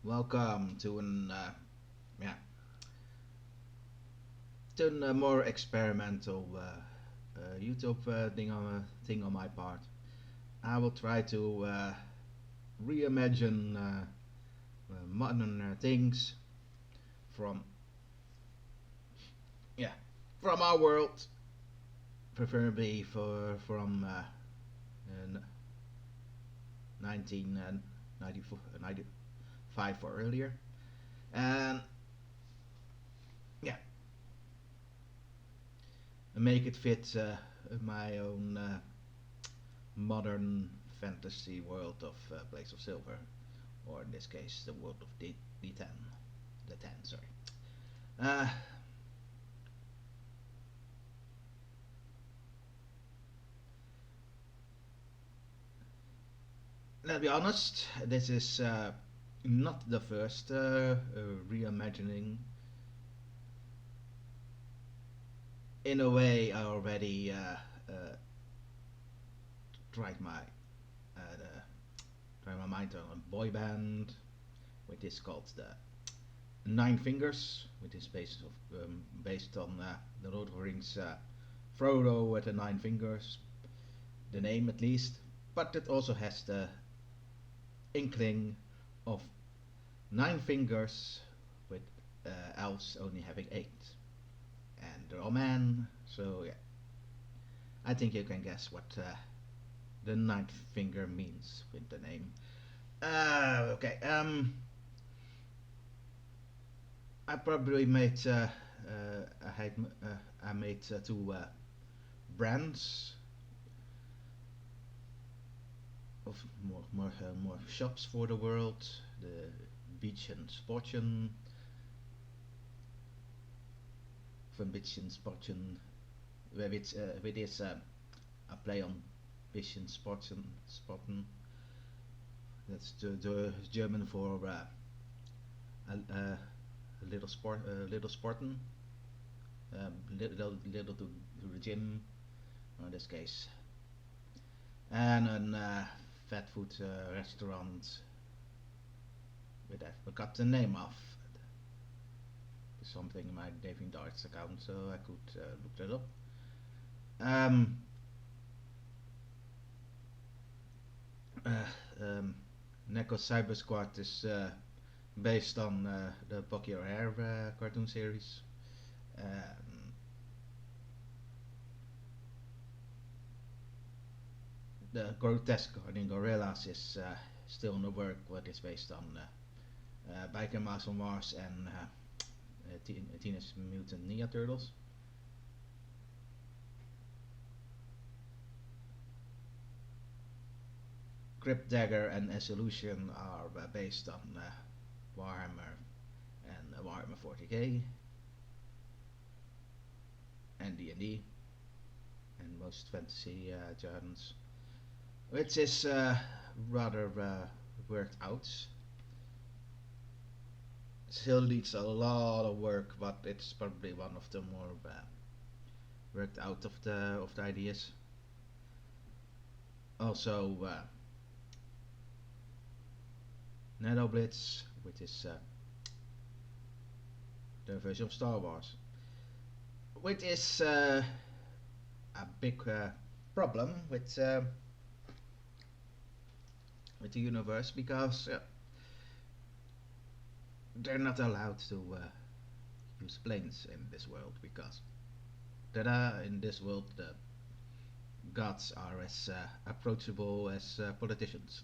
Welcome to an yeah to a more experimental YouTube thing on my part. I will try to reimagine modern things from yeah from our world, preferably from 1995 or earlier, and yeah, make it fit my own modern fantasy world of Blaze of Silver, or in this case, the world of D10, the 10. Sorry. Uh, let's be honest. This is not the first reimagining. In a way, I already tried my uh, tried my mind on a boy band, which is called the Nine Fingers, which is based on the Lord of the Rings Frodo with the nine fingers, the name at least. But it also has the inkling of nine fingers with elves only having eight, and they're all men. So yeah, I think you can guess what the ninth finger means with the name. Okay. I probably made I made two brands of more shops for the world. The Beach and Sportchen, from Beach and Sportchen, with this a play on Beach and Sporten. That's the German for a little little Sporten, little to the gym, or in this case, and a fat food restaurant with I forgot the name of something in my Daving Darts account, so I could look that up. Um, uh, um, Neko Cyber Squad is based on the Bucky Your Hair cartoon series. Um, the Grotesque Garden Gorillas is still in the work, what is based on Biker Mouse on Mars and Teenage Mutant Ninja Turtles. Crypt Dagger and Assolution are based on Warhammer and Warhammer 40k and D&D and most fantasy genres, which is rather worked out. Still needs a lot of work, but it's probably one of the more worked out of the ideas. Also, Nano Blitz, which is the version of Star Wars, which is a big problem with the universe because they're not allowed to use planes in this world because in this world the gods are as approachable as politicians,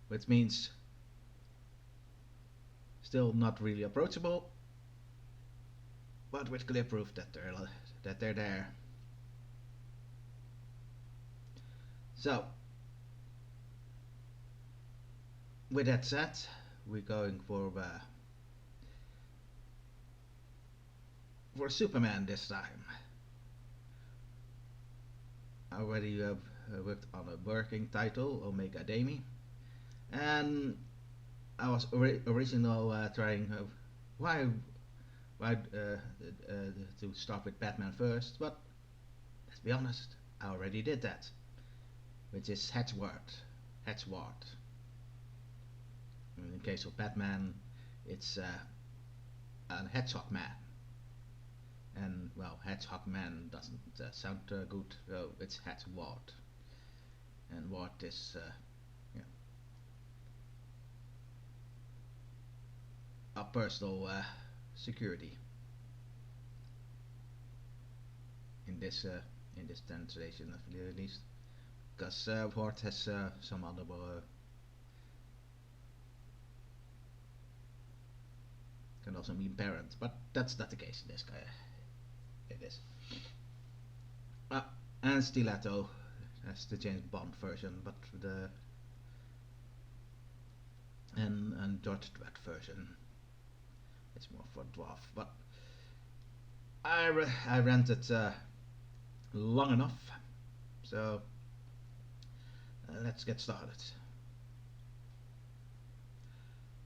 which means still not really approachable, but with clear proof that they're there. So, with that said, we're going for Superman this time. I already worked on a working title, Omega Demi, and I was original trying why why to start with Batman first, but let's be honest, I already did that, which is Hedgeward. In the case of Batman, it's a hedgehog man. And well, hedgehog man doesn't sound good, so it's hedgehog. And ward is yeah, a personal security in this translation at least, because ward has some other can also mean parent, but that's not the case in this guy. It is. Uh, and Stiletto, that's the James Bond version, but the and George Dredd version, it's more for dwarf. But I rented long enough, so let's get started.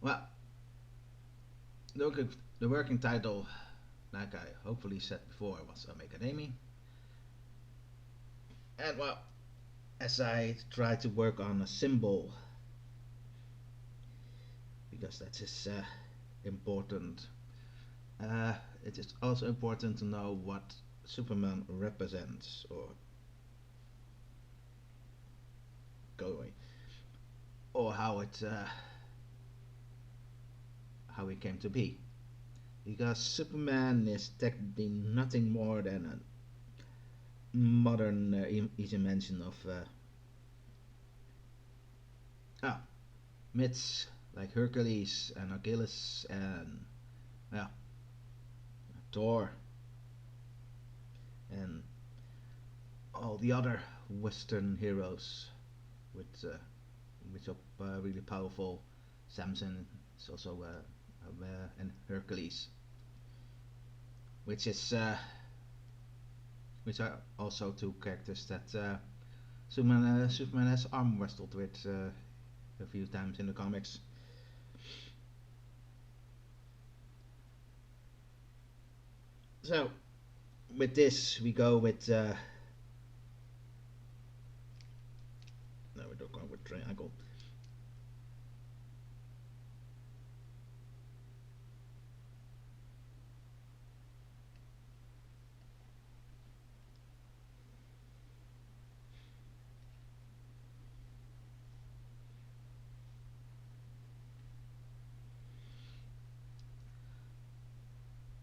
Well, the working title, like I hopefully said before, was Omega Demi. And well, as I try to work on a symbol, because that is important, it is also important to know what Superman represents, or go away, or how it came to be, because Superman is technically nothing more than a modern invention of myths like Hercules and Achilles and yeah, Thor and all the other Western heroes with which are really powerful. Samson is also and Hercules, which are also two characters that Superman has arm wrestled with a few times in the comics. So with this we go with no, we don't go with triangle.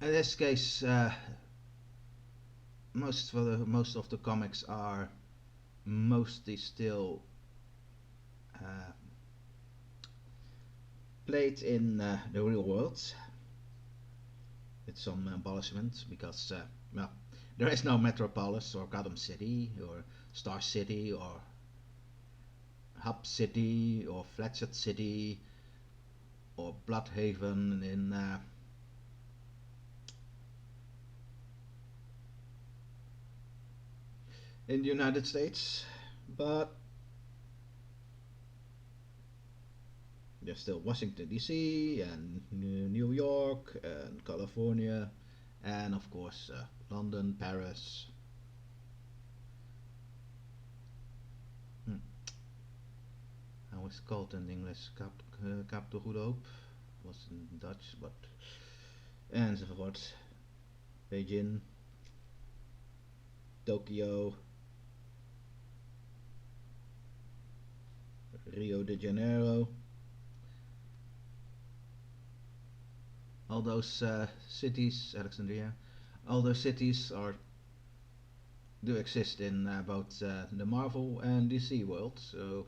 In this case, most of the comics are mostly still played in the real world, with some embellishment, because well, there is no Metropolis or Gotham City or Star City or Hub City or Fletcher City or Bloodhaven in the United States, but there's still Washington DC and New York and California, and of course London, Paris. How is it called in English? Cap de Goede Hoop was in Dutch, but enzovoort. Beijing, Tokyo, Rio de Janeiro. All those cities, Alexandria, all those cities do exist in both the Marvel and DC world. So,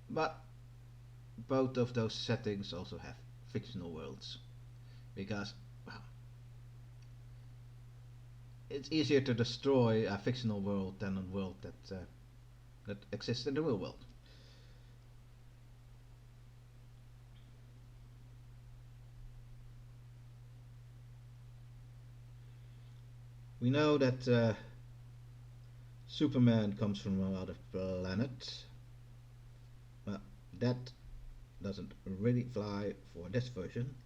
but both of those settings also have fictional worlds, because well, it's easier to destroy a fictional world than a world that exists in the real world. We know that Superman comes from another planet. Well, that doesn't really fly for this version,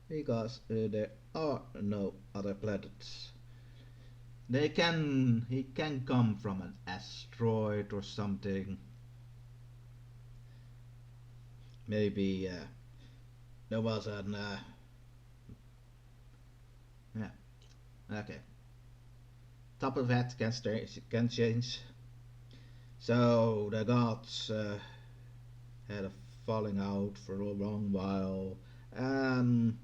because there are no other planets. He can come from an asteroid or something. Maybe there was an yeah, okay. Top of that can change. So the gods had a falling out for a long while, and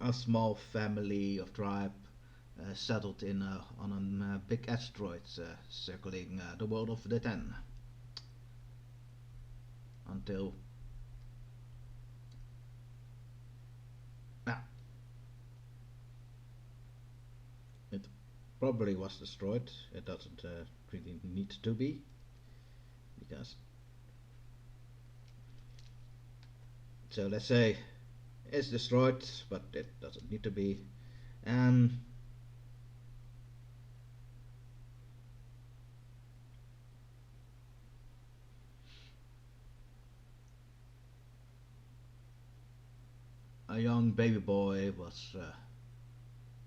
a small family of tribe settled in on a big asteroid circling the world of the Ten until now it probably was destroyed. It doesn't really need to be because so let's say it's destroyed, but it doesn't need to be. And a young baby boy was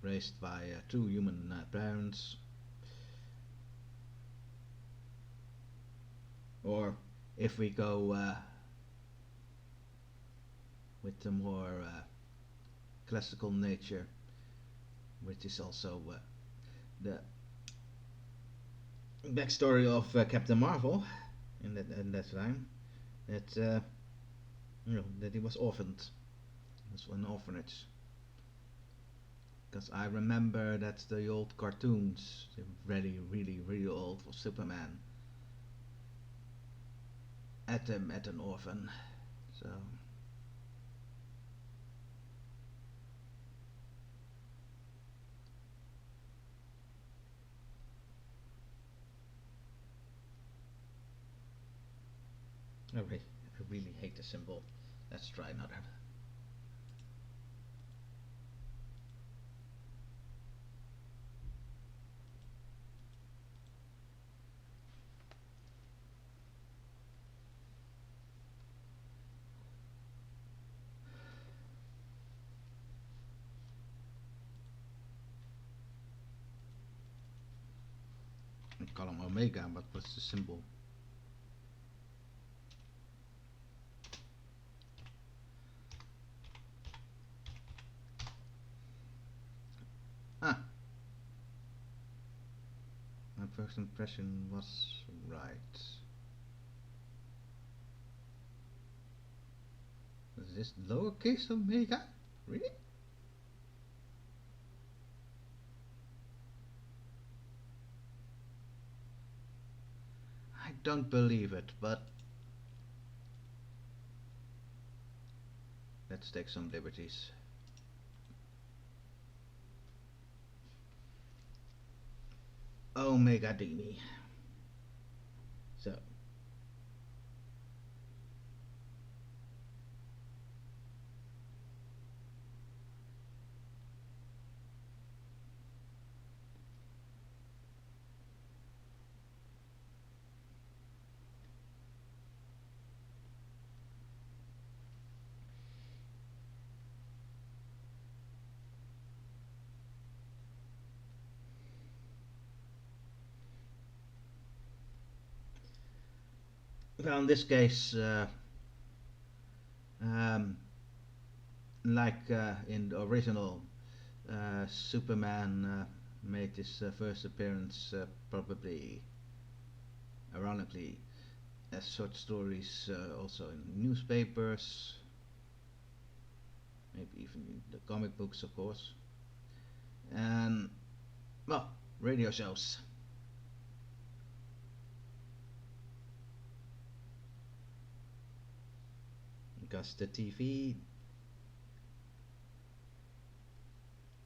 raised by two human parents, or if we go with the more classical nature, which is also the backstory of Captain Marvel in that time, that that he was orphaned. It was an orphanage. Because I remember that the old cartoons, the really old for Superman, at him at an orphan. So I really hate the symbol. Let's try another. I call him Omega, but what's the symbol? Ah, my first impression was right. Is this lowercase omega? Really? I don't believe it, but let's take some liberties. Omega Demi. So well, in this case, um, like in the original, Superman made his first appearance probably, ironically, as short stories, also in newspapers, maybe even in the comic books, of course, and well, radio shows. Because the TV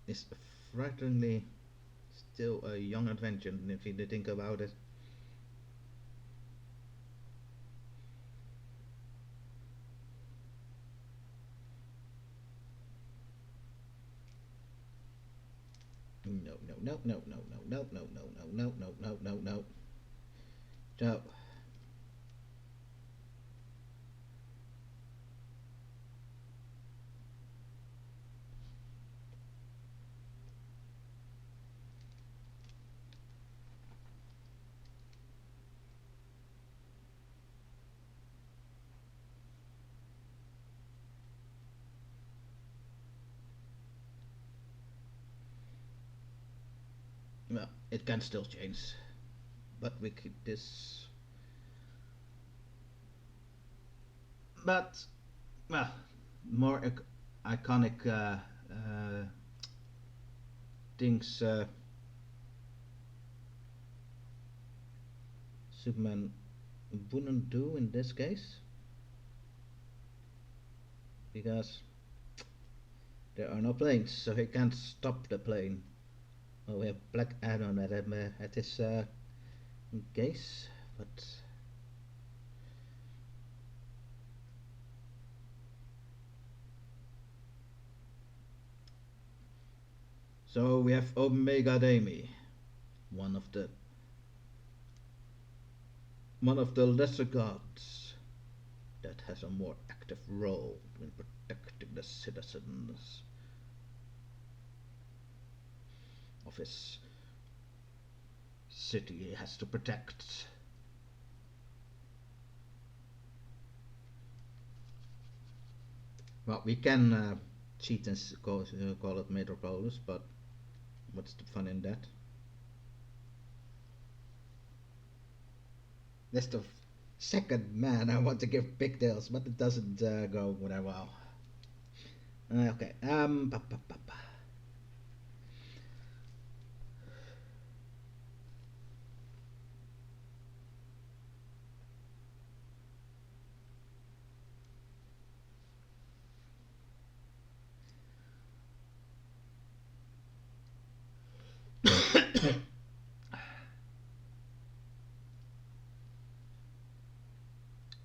is frighteningly still a young invention if you think about it. No, no, no, no, no, no, no, no, no, no, no, no, no, no. So, well, it can still change, but we keep this. But well, more iconic things Superman wouldn't do in this case because there are no planes, so he can't stop the plane. Well, we have Black Adam at his case, but so we have Omega Demi, one of the one of the lesser gods that has a more active role in protecting the citizens of his city he has to protect. Well, we can cheat and call it Metropolis, but what's the fun in that? That's the second man I want to give pigtails, but it doesn't go very well. Okay.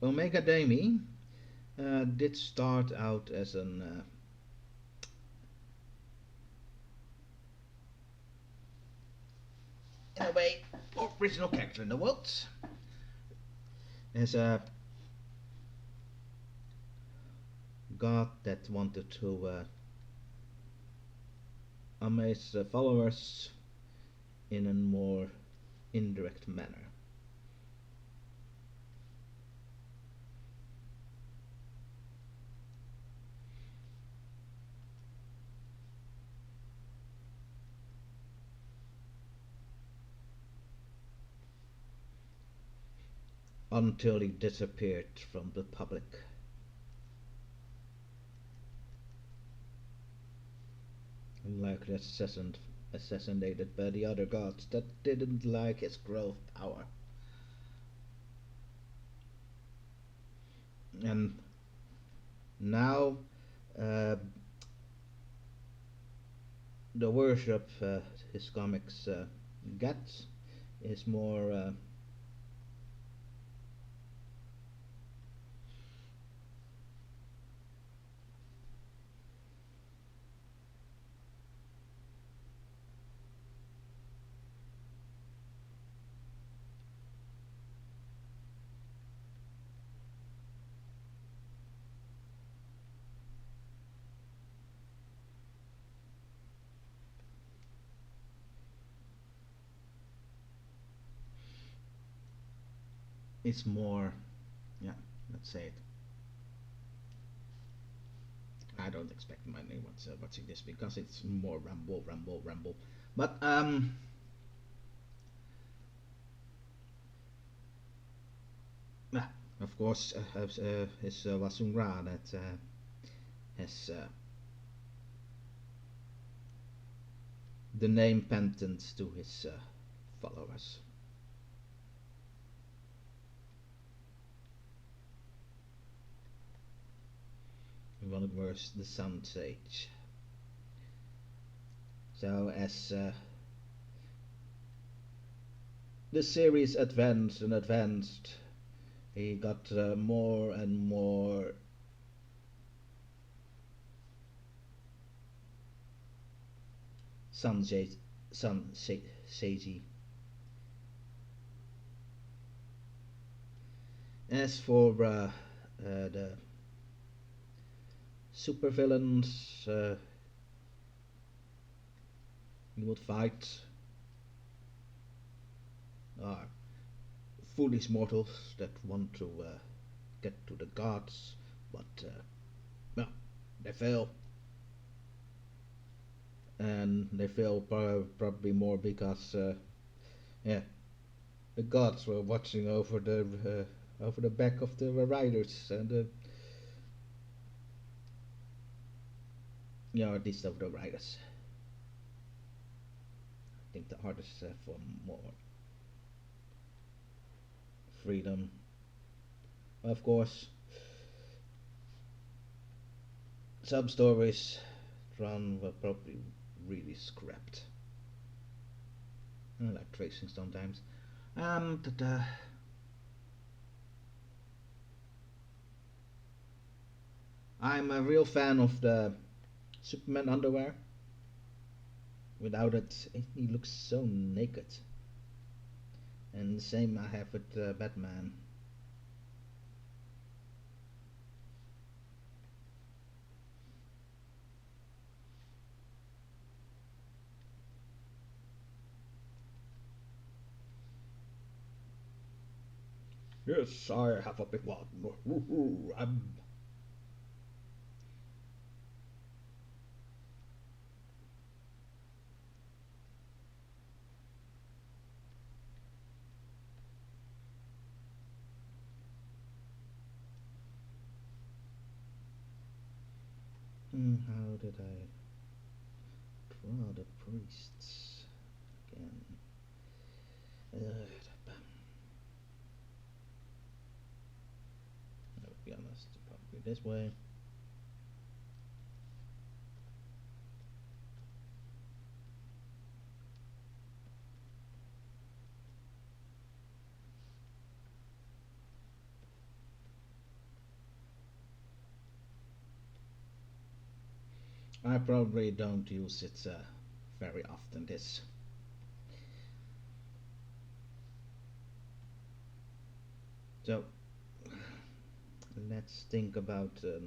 Omega Demi did start out as an in a way original character in the world, as a god that wanted to amaze the followers in a more indirect manner. Until he disappeared from the public. Like assassinated by the other gods that didn't like his growth power. And now the worship his comics gets is more it's more, yeah, let's say it. I don't expect many watching this because it's more ramble. But yeah, of course, is Wasungra that has the name pendant to his followers. One was the Sun Sage. So as the series advanced and advanced, he got more and more Sun Sagey. As for the supervillains, he would fight are foolish mortals that want to get to the gods, but well, they fail. and they fail probably more because yeah, the gods were watching over the back of the riders and at least of the riders. I think the artists have more freedom. Of course, some stories Tron were probably really scrapped. I like tracing sometimes. Ta-da. I'm a real fan of the Superman underwear. Without it, he looks so naked. And the same I have with Batman. Yes, I have a big one. How did I draw the priests again? I'll be honest, probably this way. I probably don't use it very often. This. So let's think about a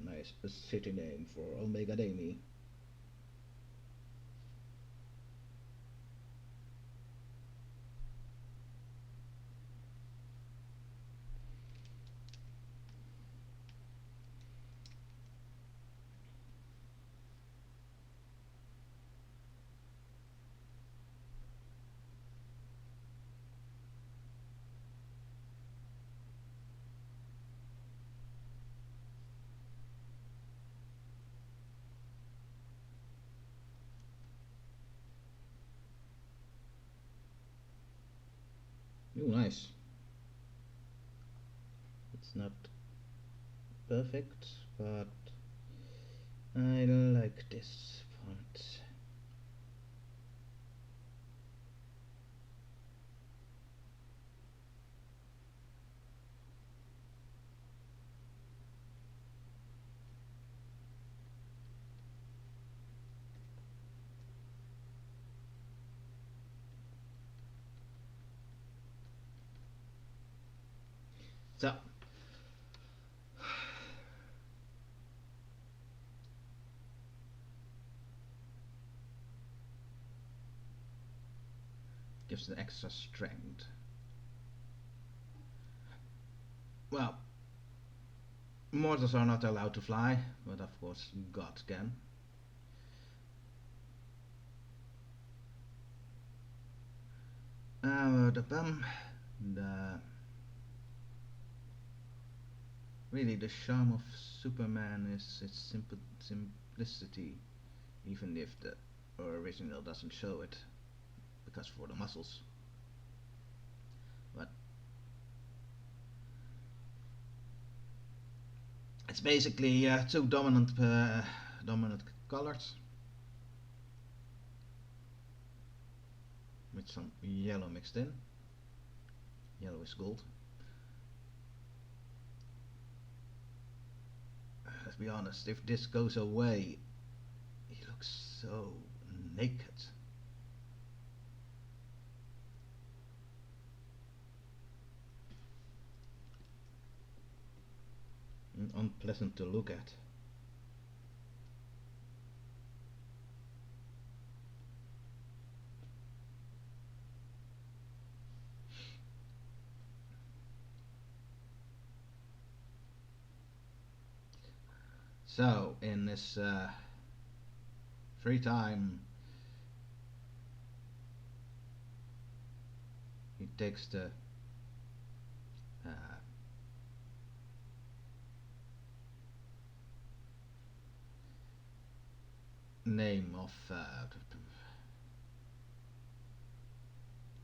nice city name for Omega Demi. Oh, nice. It's not perfect, but I like this part. So gives an extra strength. Well, mortals are not allowed to fly, but of course gods can. The really the charm of Superman is its simplicity, even if the original doesn't show it, because for the muscles. But it's basically two dominant colors with some yellow mixed in. Yellow is gold. Let's be honest, if this goes away, he looks so naked. And unpleasant to look at. So, in this free time, he takes the uh, name of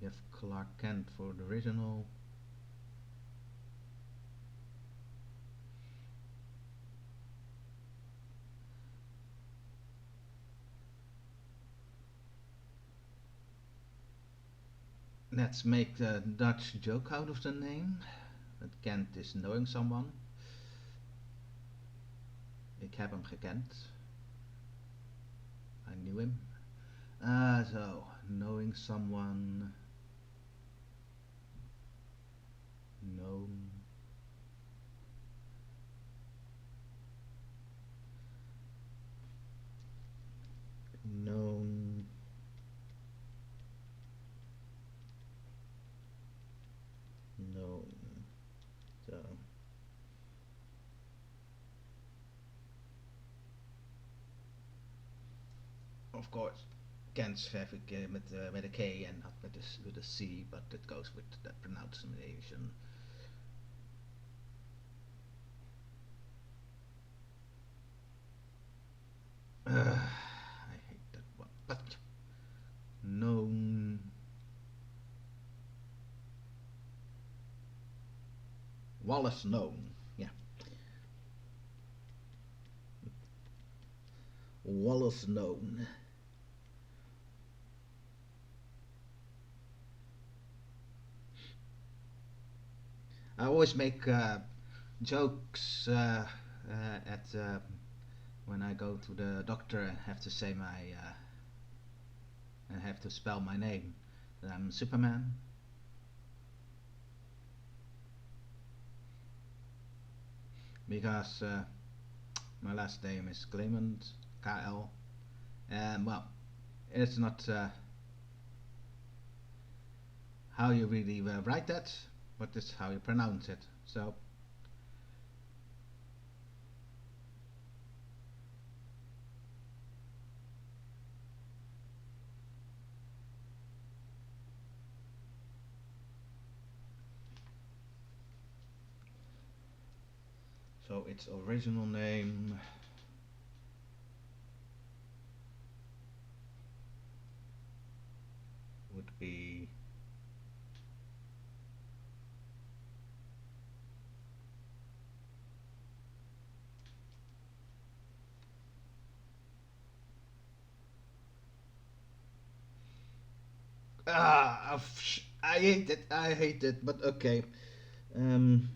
you have Clark Kent for the original. Let's make the Dutch joke out of the name. That Kent is knowing someone. Ik heb hem gekend. I knew him. So, knowing someone. Known. Known. Known. So. Of course, Kent have ik met a K and not with a C, but it goes with that pronunciation. I hate that one. But known. Wallace known. Yeah. Wallace known. I always make jokes at when I go to the doctor and have to say my and have to spell my name. That I'm Superman. Because my last name is Clement, KL, and well, it's not how you really write that, but it's how you pronounce it. So its original name would be I hate it. I hate it. But okay. Um,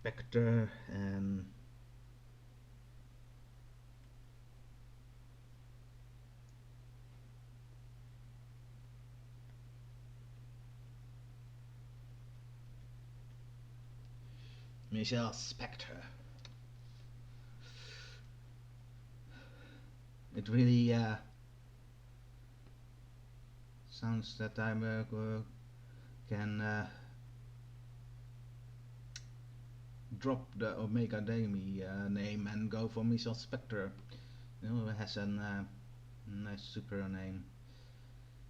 Spectre and Michelle Spectre. It really sounds that I can drop the Omega Demi name and go for Michelle Spectre. You know, it has a nice super name.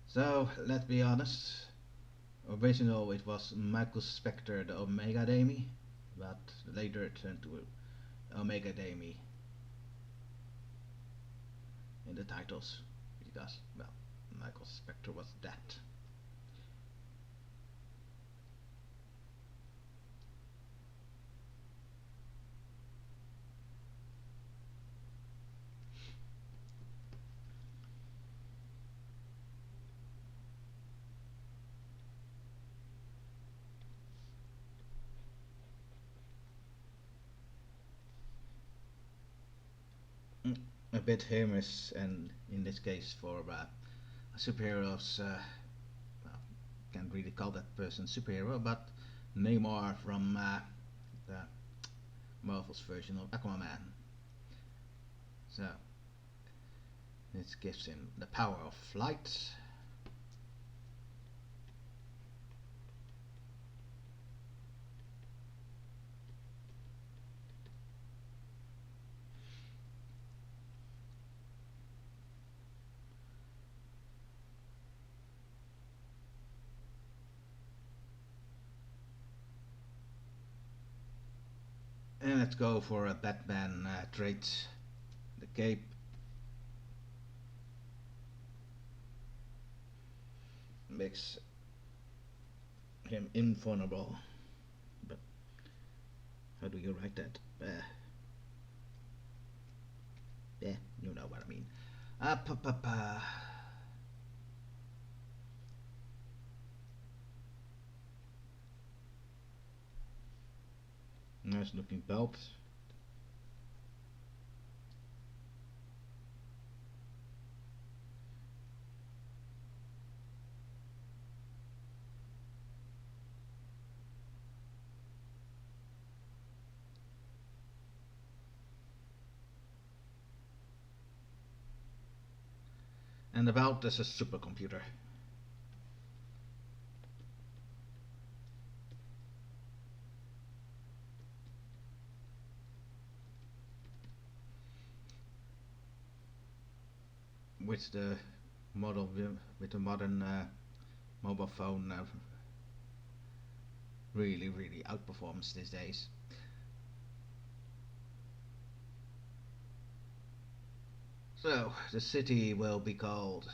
So let's be honest. Original it was Michael Spectre, the Omega Demi, but later it turned to Omega Demi in the titles because, well, Michael Spectre was that. A bit humorous, and in this case for superheroes, well, can't really call that person superhero, but Namor from the Marvel's version of Aquaman. So this gives him the power of flight. And let's go for a Batman trait, the cape. Makes him invulnerable. But how do you write that? Yeah, you know what I mean. Nice looking belt. And the belt is a supercomputer. Which the model with the modern mobile phone really outperforms these days. So the city will be called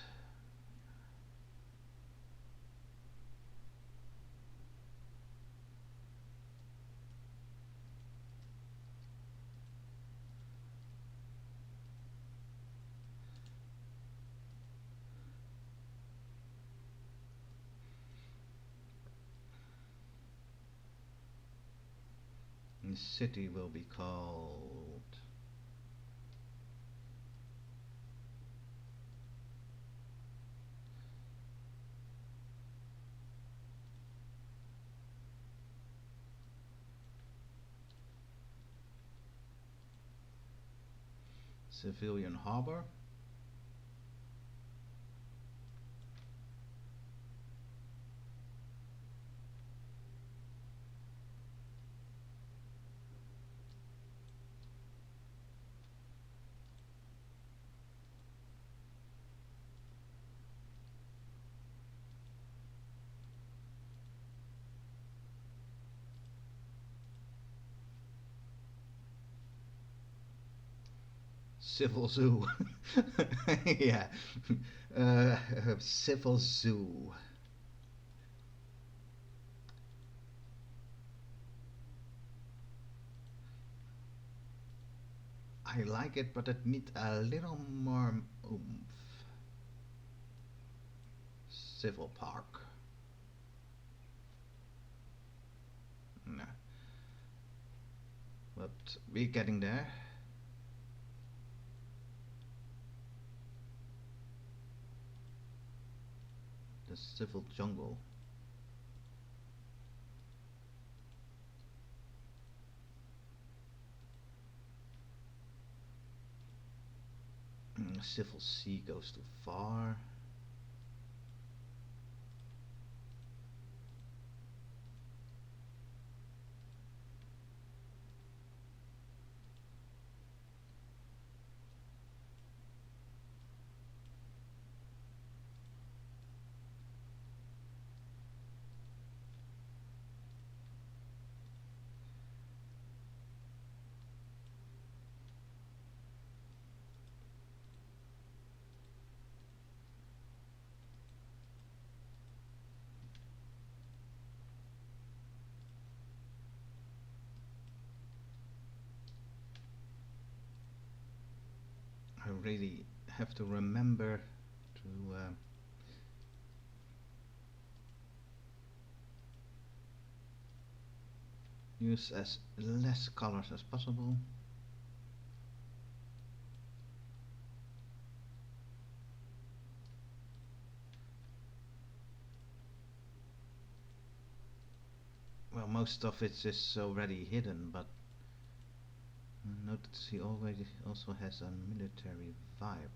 Civilian Harbor. Civil Zoo. Yeah. Civil Zoo. I like it, but it needs a little more oomph. Civil Park. No. But we're getting there. The Civil Jungle. Civil Sea goes too far. I really have to remember to use as less colors as possible. well, most of it is already hidden, but notice he already also has a military vibe,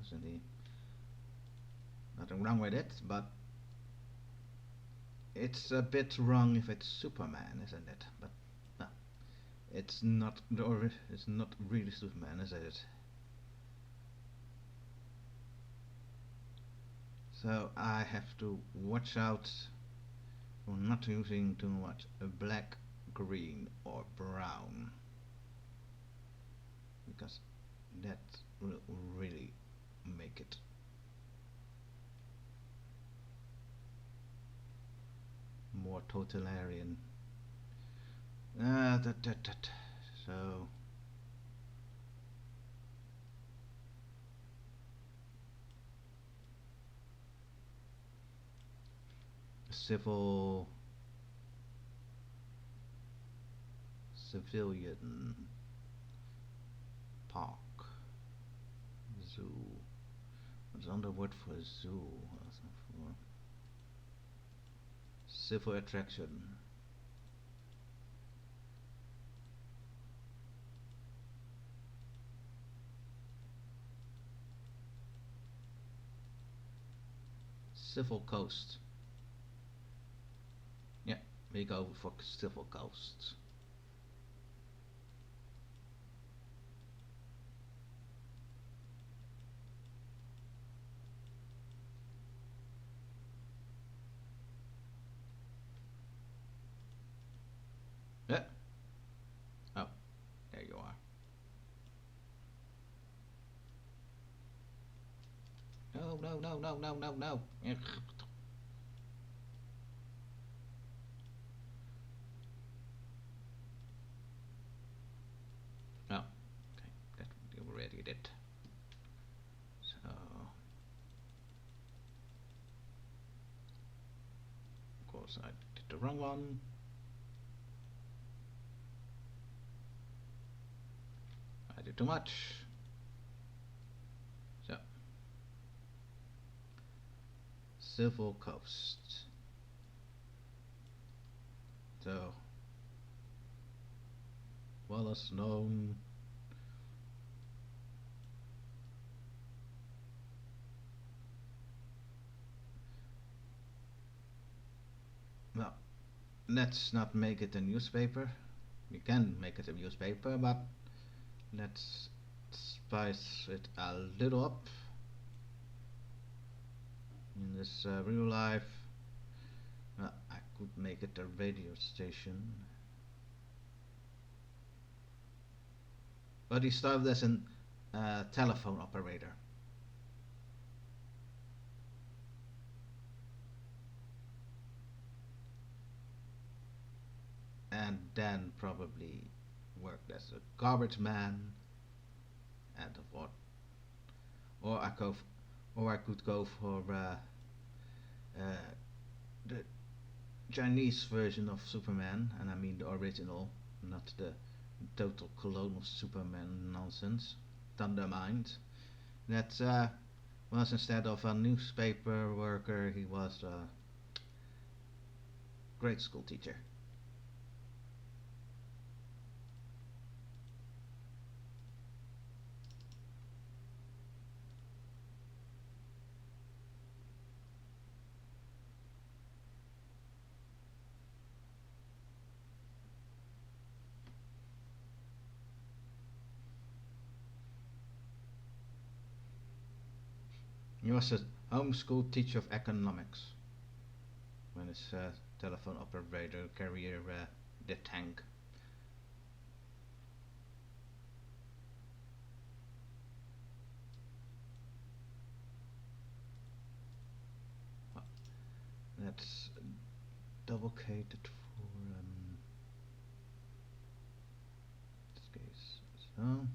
doesn't he? Nothing wrong with it, but it's a bit wrong if it's Superman, isn't it? But no, it's not. It's not really Superman, is it? So I have to watch out for not using too much black, green, or brown, because that will really make it more totalitarian. So civilian park, zoo. What's another word for zoo? For civil attraction. Civil coast. Yeah, we go for civil coast. Yeah. Oh, there you are. No, no, no, no, no, no, no. Oh, okay, that you already did. So, of course, I did the wrong one. I did too much. So, civil coast. So, well as known. Well, let's not make it a newspaper. We can make it a newspaper, but let's spice it a little up. In this real life, I could make it a radio station. But he started as a telephone operator. And then probably worked as a garbage man and what. Or I could go for the Chinese version of Superman, and I mean the original, not the total clone of Superman nonsense. Thundermind. That was instead of a newspaper worker, he was a grade school teacher. He was a homeschool teacher of economics when his telephone operator career did tank. That's double-cated for this case. So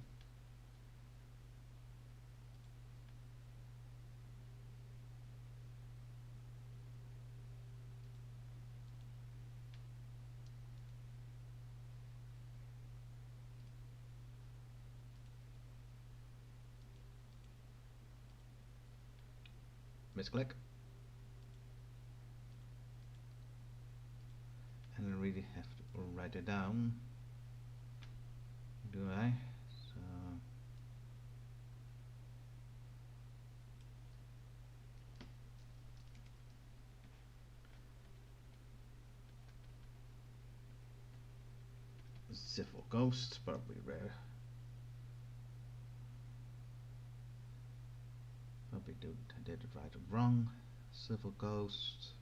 misclick. And I really have it down. Do I? So civil ghost, probably rare. Probably did it right or wrong. Civil ghost.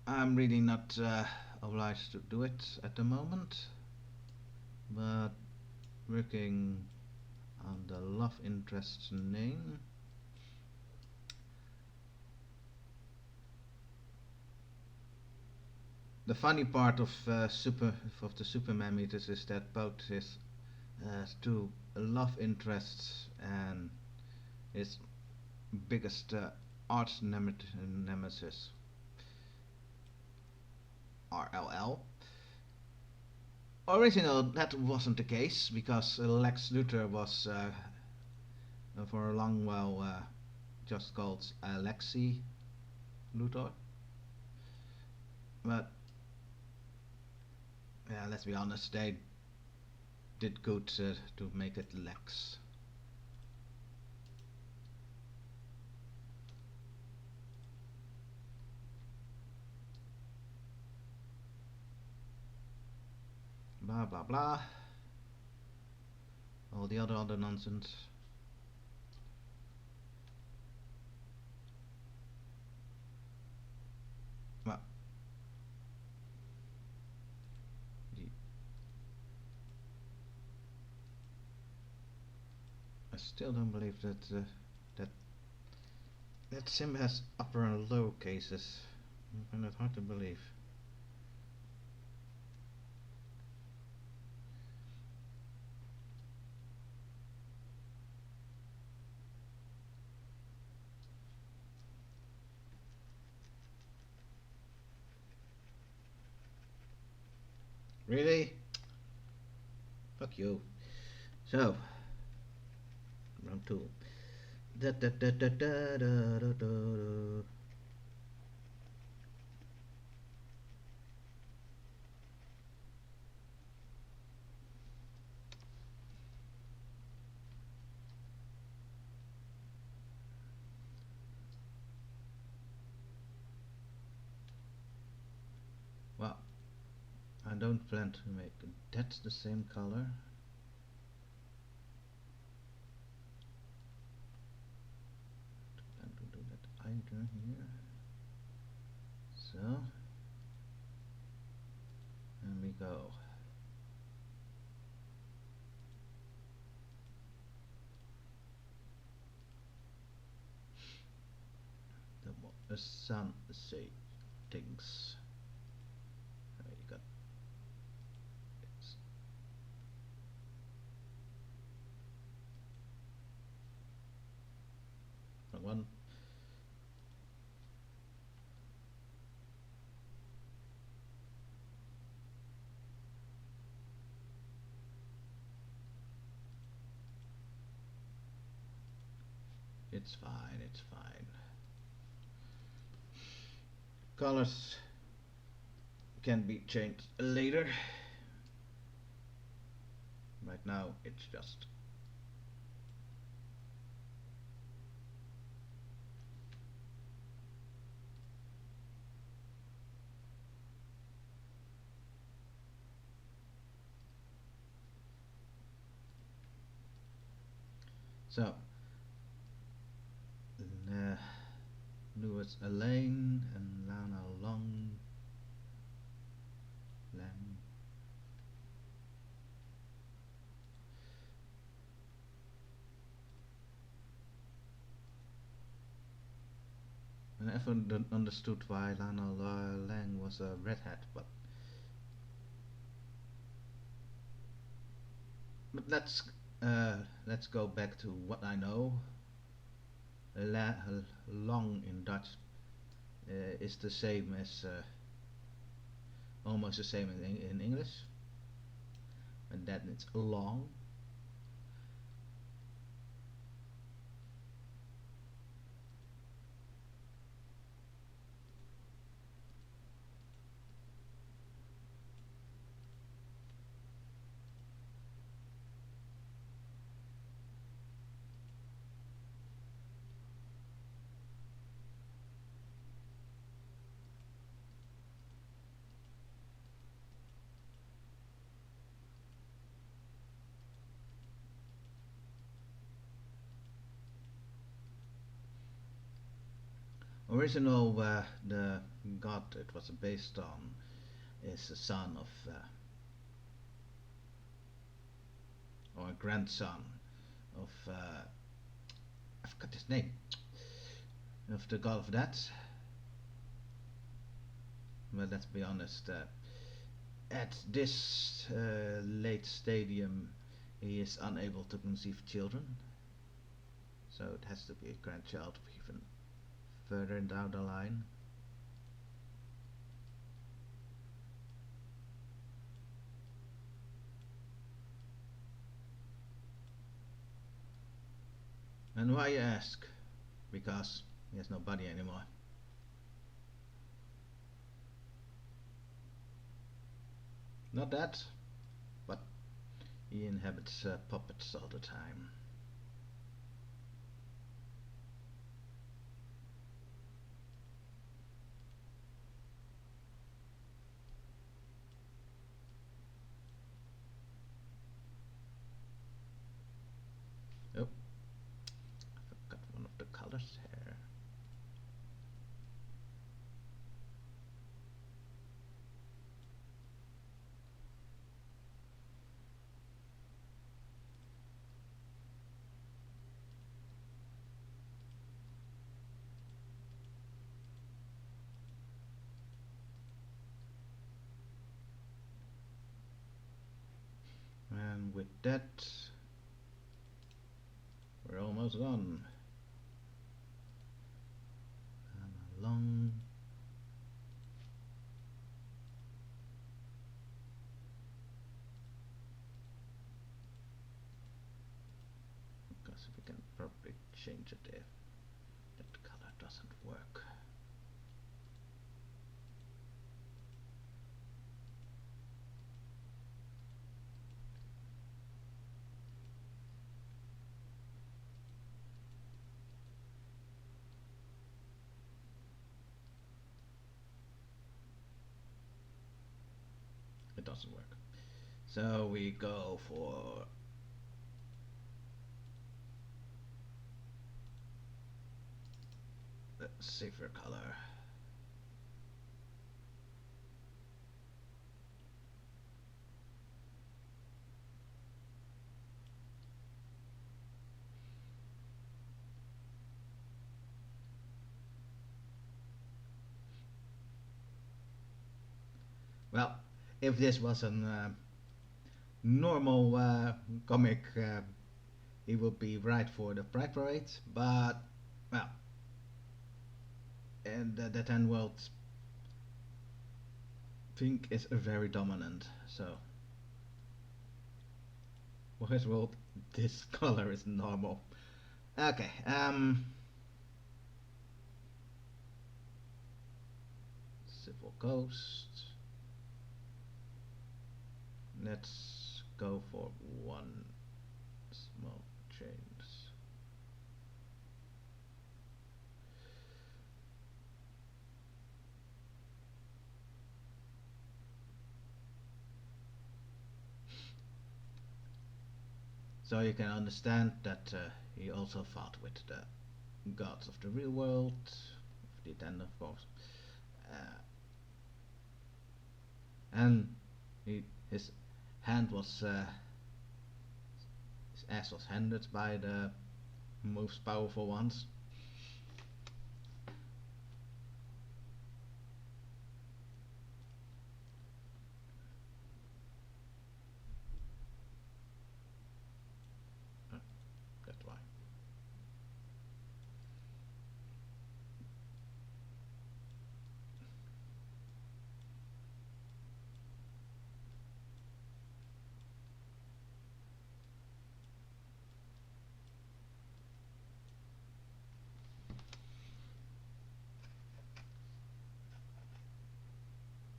I'm really not obliged to do it at the moment, but working on the love interest's name. The funny part of the Superman meters is that both his two love interests and his biggest arch nemesis RLL. Original, that wasn't the case because Lex Luthor was for a long while just called Lexi Luthor. But yeah, let's be honest, they did good to make it Lex. Blah blah blah. All the other nonsense. Well, I still don't believe that that sim has upper and lower cases. I find that hard to believe. Really? Fuck you. So, round 2. Da, da, da, da, da, da, da, da. Well, I don't plan to make that the same color. I don't plan to do that either here. So, and we go. The sun say things. You got it's wrong one. It's fine, it's fine. Colors can be changed later. Right now it's just so Lewis Elaine and Lana Lang. I never understood why Lana Lang was a redhead, but let's go back to what I know. Long in Dutch is the same as almost the same in English, and then it's long. original the god it was based on is the son of or a grandson of I forgot his name, of the god of death. But let's be honest, at this late stadium he is unable to conceive children, so it has to be a grandchild even further down the line. And why, you ask? Because he has no body anymore. Not that, but he inhabits puppets all the time. Oh, I forgot one of the colors here. And with that, we're almost done. And along. Because we can probably change it if that color doesn't work. It doesn't work. So we go for a safer color. Well, if this was a normal comic, he would be right for the Pride Parade, but, well, in the Dead End world, pink is very dominant, so for his world, this color is normal. Okay, Civil Ghost. Let's go for one small change. So you can understand that he also fought with the gods of the real world, of the Dead, of course, and his hand was his ass was handed by the most powerful ones. That's why.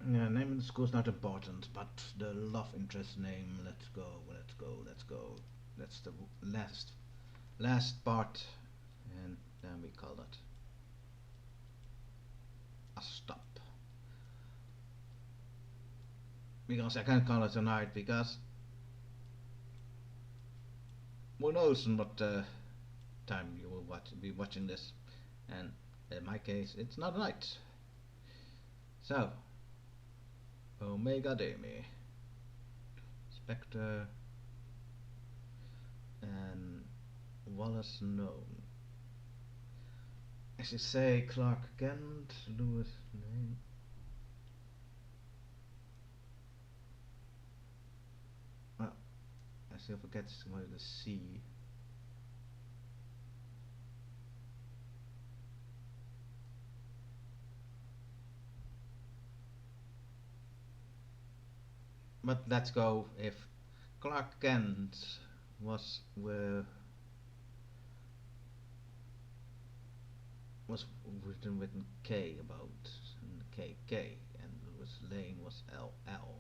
Yeah, name of the school is not important, but the love interest name. Let's go, let's go, let's go. That's the last part, and then we call it a stop. Because I can't call it a night, because who knows what time you will be watching this, and In my case, it's not right. So, Omega Demi, Spectre, and Wallace known. As you say, Clark Kent, Lewis Lane. I still forget what the C. But let's go if Clark Kent was written with K about KK and Lewis Lane was LL.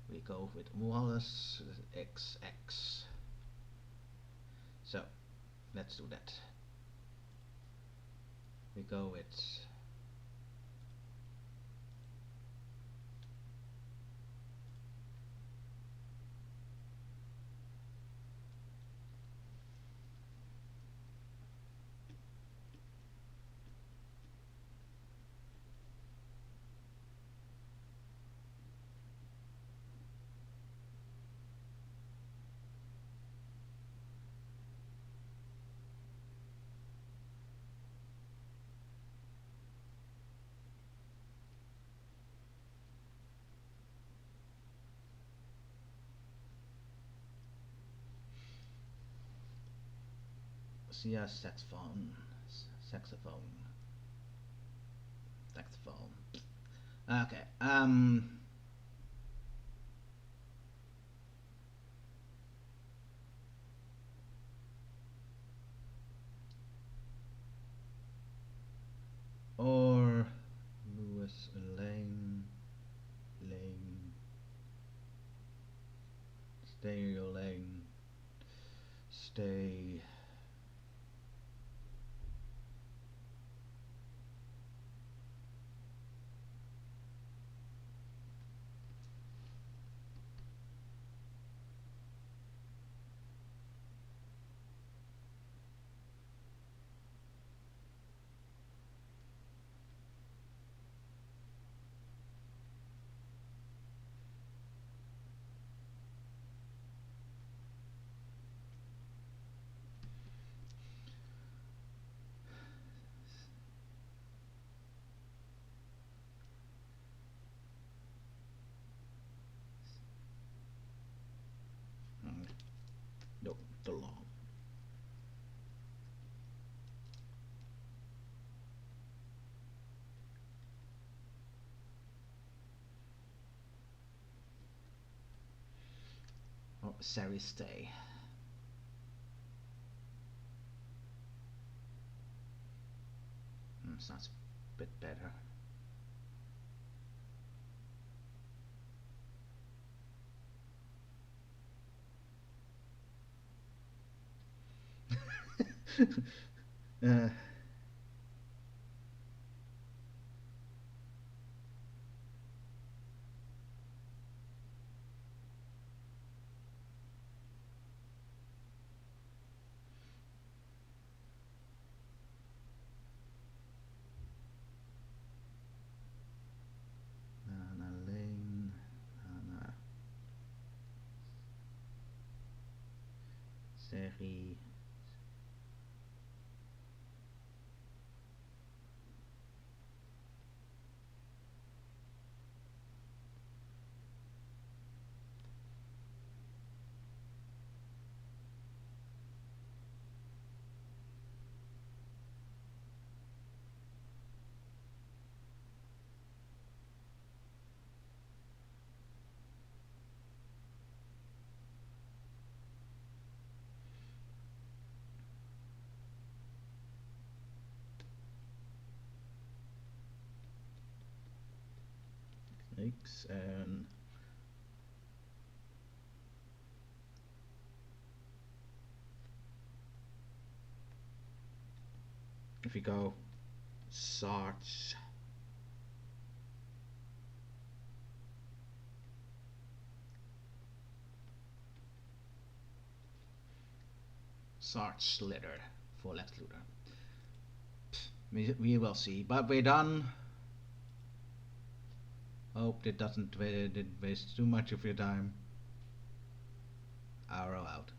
We go with Wallace XX. So let's do that. We go with saxophone. Okay. Or Lewis Lane, stereo lane, stay. No, too long. Or Sari stay. Sounds a bit better. uh, Nana Lane, Nana Seri. Snakes and if you go Sarge, Sarge Slitter for Lex Luthor. We will see. But we're done. Hope that didn't waste too much of your time. Arrow out.